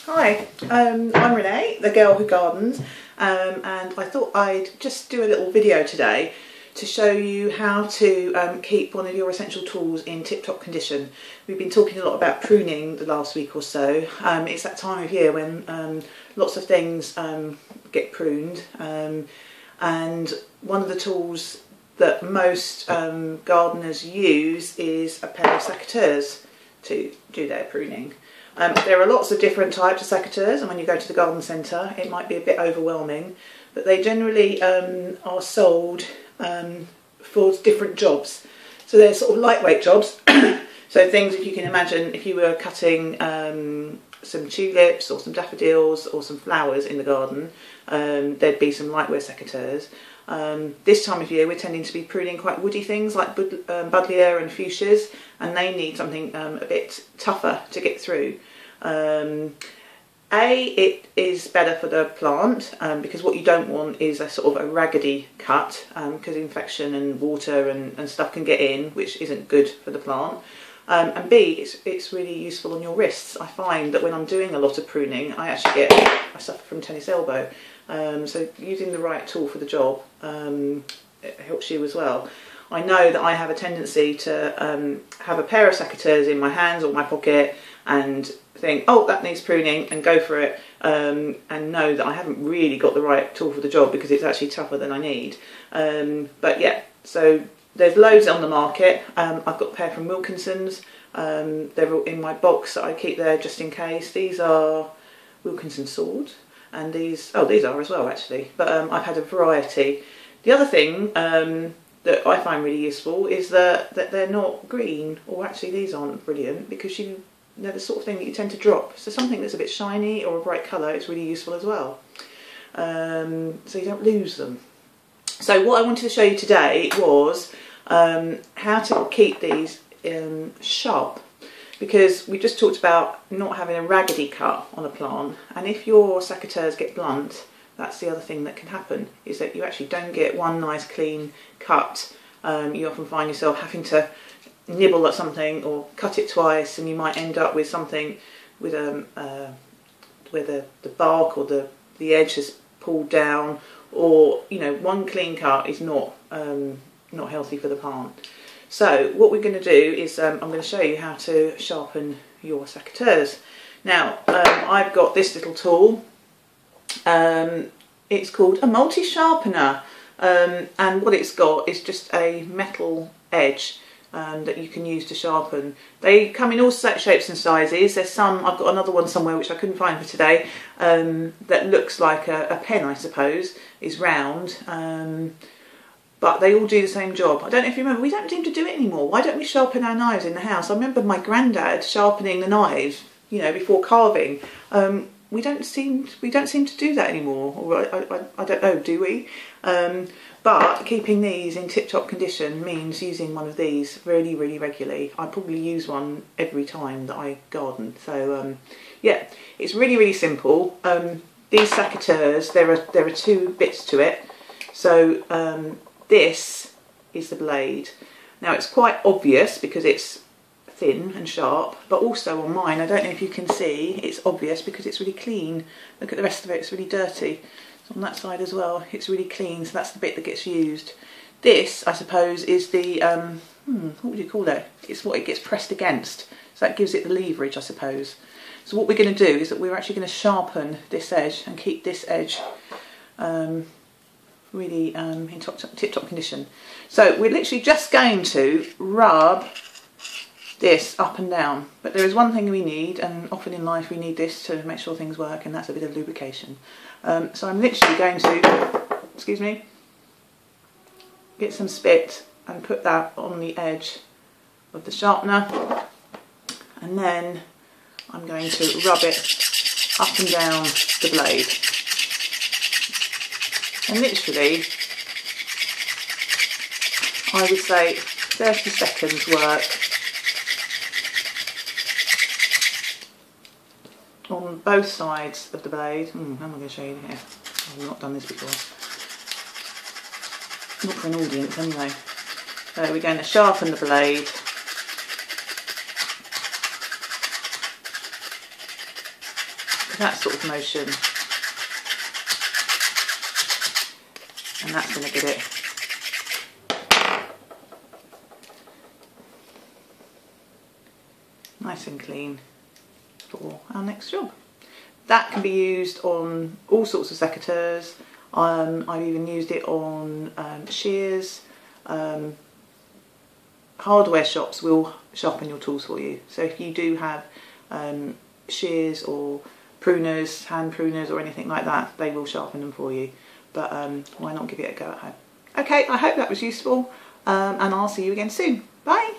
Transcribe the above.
Hi, I'm Renee, the girl who gardens, and I thought I'd just do a little video today to show you how to keep one of your essential tools in tip-top condition. We've been talking a lot about pruning the last week or so. It's that time of year when lots of things get pruned, and one of the tools that most gardeners use is a pair of secateurs to do their pruning. There are lots of different types of secateurs, and when you go to the garden centre it might be a bit overwhelming, but they generally are sold for different jobs. So they're sort of lightweight jobs, so things, if you can imagine, if you were cutting some tulips or some daffodils or some flowers in the garden, there'd be some lightweight secateurs. This time of year we're tending to be pruning quite woody things like buddleia and fuchsias, and they need something a bit tougher to get through. It is better for the plant because what you don't want is a sort of a raggedy cut, because infection and water and stuff can get in, which isn't good for the plant. And B, it's really useful on your wrists. I find that when I'm doing a lot of pruning, I suffer from tennis elbow. So using the right tool for the job it helps you as well. I know that I have a tendency to have a pair of secateurs in my hands or my pocket and think, oh, that needs pruning, and go for it, and know that I haven't really got the right tool for the job because it's actually tougher than I need. But yeah, so there's loads on the market. I've got a pair from Wilkinson's. They're all in my box that I keep there just in case. These are Wilkinson swords, and these are as well actually, but I've had a variety. The other thing that I find really useful is that they're not green, or actually these aren't brilliant, because they're the sort of thing that you tend to drop. So something that's a bit shiny or a bright colour is really useful as well, so you don't lose them. So what I wanted to show you today was how to keep these sharp, because we just talked about not having a raggedy cut on a plant, and if your secateurs get blunt, that's the other thing that can happen, is that you actually don't get one nice clean cut. You often find yourself having to nibble at something or cut it twice, and you might end up with something with where the bark or the edge has pulled down, or one clean cut is not healthy for the plant. So what we're going to do is I'm going to show you how to sharpen your secateurs. Now I've got this little tool. It's called a multi-sharpener, and what it's got is just a metal edge that you can use to sharpen. They come in all shapes and sizes. There's some, I've got another one somewhere which I couldn't find for today, that looks like a pen, I suppose, is round, but they all do the same job. I don't know if you remember, we don't seem to do it anymore. Why don't we sharpen our knives in the house? I remember my granddad sharpening the knives, before carving. We don't seem to do that anymore, or I don't know, do we? But keeping these in tip-top condition means using one of these really, really regularly. I probably use one every time that I garden. So yeah, it's really, really simple. These secateurs, there are two bits to it. So this is the blade. Now it's quite obvious because it's thin and sharp, but also on mine, I don't know if you can see, it's obvious because it's really clean. Look at the rest of it, it's really dirty. So on that side as well, it's really clean, so that's the bit that gets used. This, I suppose, is the, what would you call it? It's what it gets pressed against, so that gives it the leverage, I suppose. So what we're going to do is that we're actually going to sharpen this edge and keep this edge really in tip-top condition. So we're literally just going to rub this up and down, but there is one thing we need, and often in life we need this to make sure things work, and that's a bit of lubrication. So I'm literally going to, get some spit and put that on the edge of the sharpener, and then I'm going to rub it up and down the blade, and literally I would say 30 seconds work on both sides of the blade. How am I going to show you here? I've not done this before. Not for an audience anyway. So we're going to sharpen the blade. that sort of motion. And that's going to get it nice and clean for our next job. That can be used on all sorts of secateurs. I've even used it on shears. Hardware shops will sharpen your tools for you. So if you do have shears or pruners, hand pruners or anything like that, they will sharpen them for you. But why not give it a go at home? Okay, I hope that was useful, and I'll see you again soon. Bye!